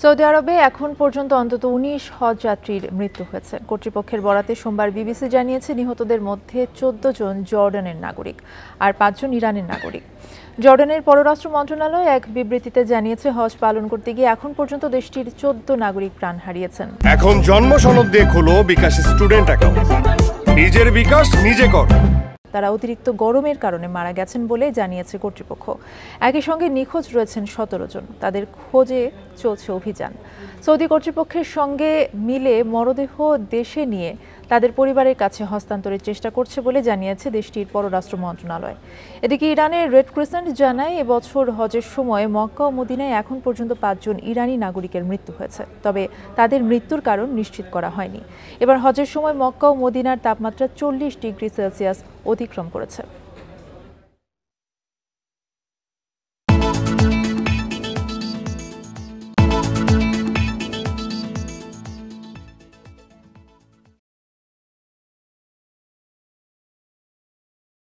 Saudi আরবে এখন পর্যন্ত অন্তত ১৯ হজ যাত্রীর মৃত্যু হয়েছে। কর্তৃপক্ষের বরাতে সোমবার বিবিসি জানিয়েছে নিহতদের মধ্যে ১৪ জন জর্ডানের নাগরিক আর ৫ জন ইরানের নাগরিক। জর্ডানের পররাষ্ট্র মন্ত্রণালয় এক বিবৃতিতে জানিয়েছে হজ পালন করতে গিয়ে এখন পর্যন্ত দেশটির ১৪ নাগরিক প্রাণ হারিয়েছেন। এখন জন্ম সনদ দিয়ে খোলো বিকাশ স্টুডেন্ট অ্যাকাউন্ট। নিজের বিকাশ নিজে কর। তারা অতিরিক্ত গরমের কারণে মারা গেছেন বলে জানিয়েছে কর্তৃপক্ষ। একই সঙ্গে নিখোঁজ রয়েছেন ১৭ জন। তাদের খোঁজে চলছে অভিযান। সৌদি কর্তৃপক্ষের সঙ্গে মিলে মরদেহ দেশে নিয়ে তাদের পরিবারের কাছে হস্তান্তরের চেষ্টা করছে বলে জানিয়েছে দেশটির পররাষ্ট্র মন্ত্রণালয়। এদিকে ইরানের রেড ক্রিসেন্ট জানায় এবছর হজের সময় মক্কা ও মদিনায় এখন পর্যন্ত ৫ জন ইরানি নাগরিকের মৃত্যু হয়েছে। তবে তাদের মৃত্যুর কারণ নিশ্চিত করা হয়নি। এবার হজের সময় মক্কা ও মদিনার তাপমাত্রা ৪০ ডিগ্রি সেলসিয়াস অতিক্রম করেছে।